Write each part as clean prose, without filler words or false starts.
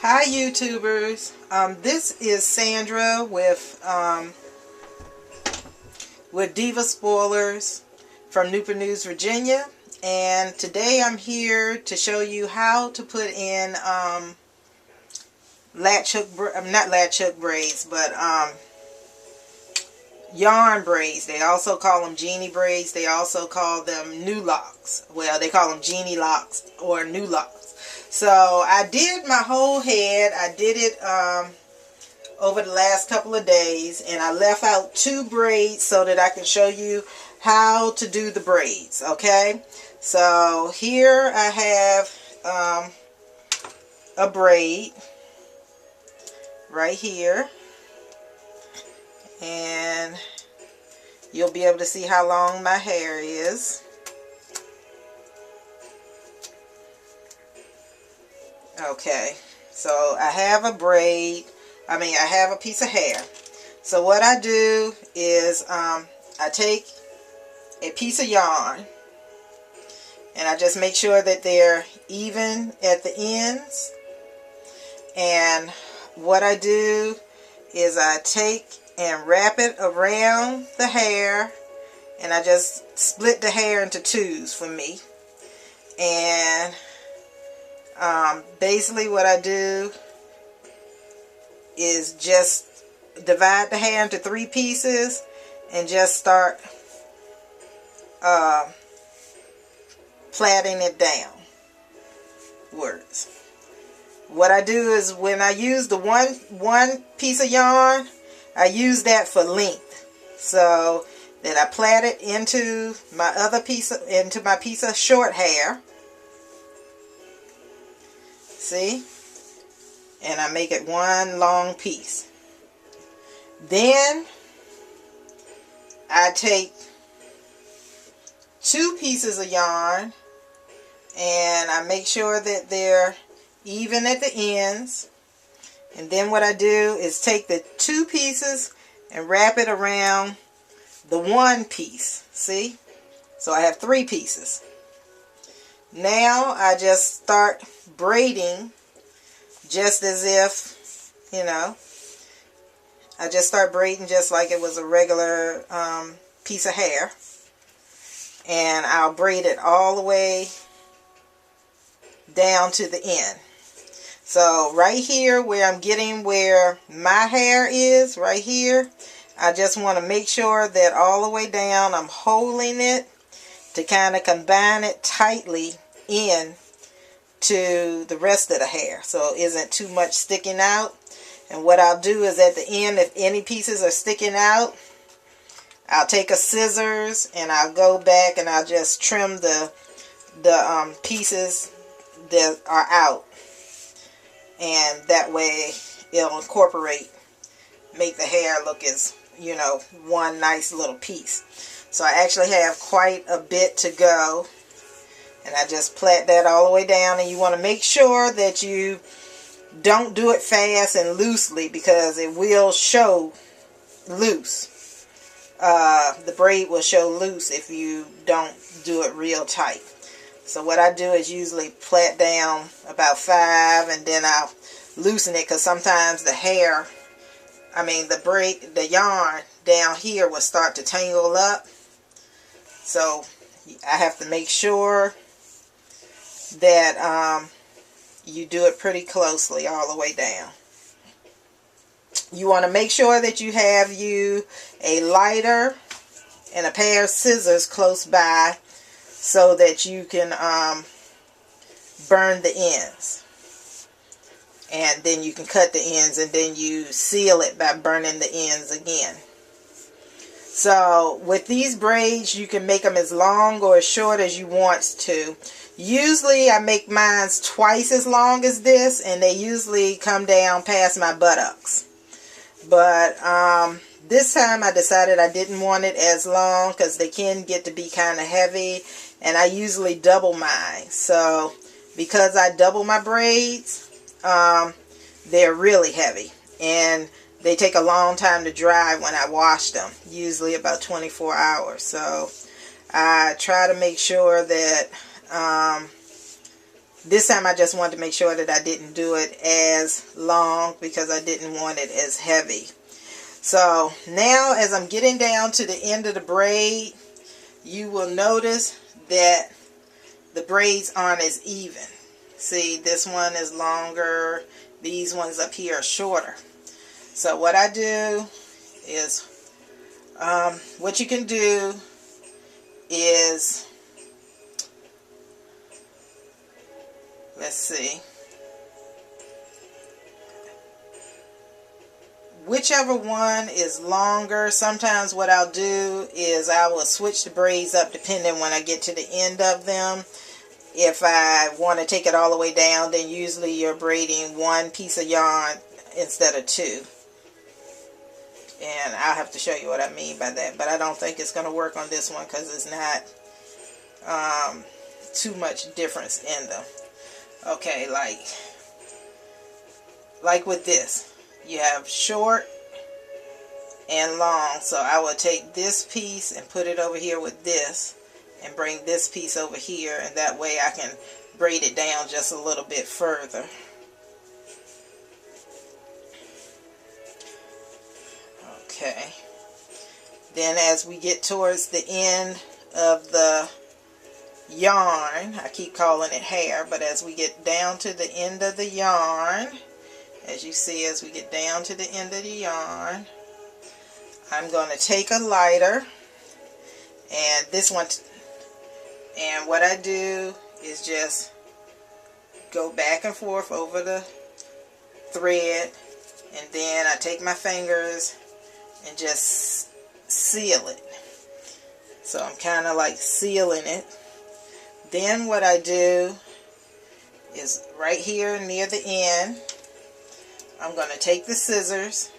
Hi YouTubers, this is Sandra with Diva Spoilers from Newport News, Virginia, and today I'm here to show you how to put in not latch hook braids, but yarn braids. They also call them Genie braids. They also call them New Locs. Well, they call them Genie Locs or New Locs. So I did my whole head. I did it over the last couple of days, and I left out 2 braids so that I can show you how to do the braids. Okay, so here I have a braid right here, and you'll be able to see how long my hair is. Okay, so I have a braid, I have a piece of hair. So what I do is I take a piece of yarn and I just make sure that they're even at the ends. And what I do is I take and wrap it around the hair, and I just split the hair into 2s for me. And basically what I do is just divide the hair into 3 pieces and just start plaiting it downwards. What I do is when I use the one piece of yarn, I use that for length, so that I plait it into my other piece into my piece of short hair. See? And I make it one long piece. Then I take 2 pieces of yarn and I make sure that they're even at the ends. And then what I do is take the 2 pieces and wrap it around the 1 piece. See? So I have 3 pieces. Now I just start braiding, just as if, I just start braiding just like it was a regular piece of hair. And I'll braid it all the way down to the end. So right here where I'm getting where my hair is, right here, I just want to make sure that all the way down I'm holding it to kind of combine it tightly in to the rest of the hair, so it isn't too much sticking out. And what I'll do is at the end, if any pieces are sticking out, I'll take a scissors and I'll go back and I'll just trim the pieces that are out, and that way it'll make the hair look as one nice little piece. So I actually have quite a bit to go, and I just plait that all the way down. And you want to make sure that you don't do it fast and loosely, because it will show loose. The braid will show loose if you don't do it real tight. So what I do is usually plait down about 5, and then I'll loosen it, because sometimes the hair, the yarn down here will start to tangle up. So I have to make sure that you do it pretty closely all the way down. You want to make sure that you have a lighter and a pair of scissors close by, so that you can burn the ends. And then you can cut the ends, and then you seal it by burning the ends again. So with these braids, you can make them as long or as short as you want to. Usually I make mine twice as long as this, and they usually come down past my buttocks. But this time I decided I didn't want it as long, because they can get to be kind of heavy, and I usually double mine. So because I double my braids, they're really heavy, and they take a long time to dry when I wash them, usually about 24 hours. So I try to make sure that This time I just wanted to make sure that I didn't do it as long because I didn't want it as heavy. So now as I'm getting down to the end of the braid, you will notice that the braids aren't as even. See, this one is longer. These ones up here are shorter. So what I do is, what you can do is, let's see, whichever one is longer, sometimes what I'll do is I will switch the braids up depending when I get to the end of them. If I want to take it all the way down, then usually you're braiding one piece of yarn instead of two. And I'll have to show you what I mean by that. But I don't think it's going to work on this one because it's not too much difference in them. Okay, like with this, you have short and long. So I will take this piece and put it over here with this, and bring this piece over here, and that way I can braid it down just a little bit further. Okay. Then as we get towards the end of the yarn, I keep calling it hair, but as we get down to the end of the yarn, as you see, as we get down to the end of the yarn, I'm going to take a lighter, and this one, and what I do is just go back and forth over the thread, and then I take my fingers and just seal it. So I'm kind of like sealing it. Then what I do is right here near the end, I'm going to take the scissors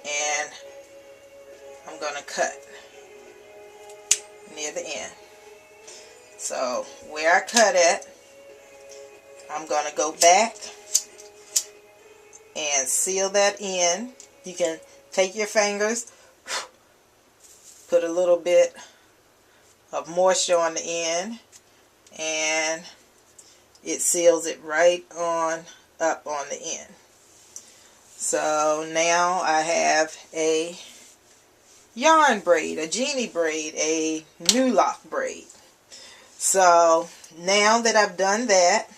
and I'm going to cut near the end. So where I cut it, I'm going to go back and seal that in. You can take your fingers, put a little bit of moisture on the end, and it seals it right on up on the end. So now I have a yarn braid, a Genie braid, a New Loc braid. So now that I've done that,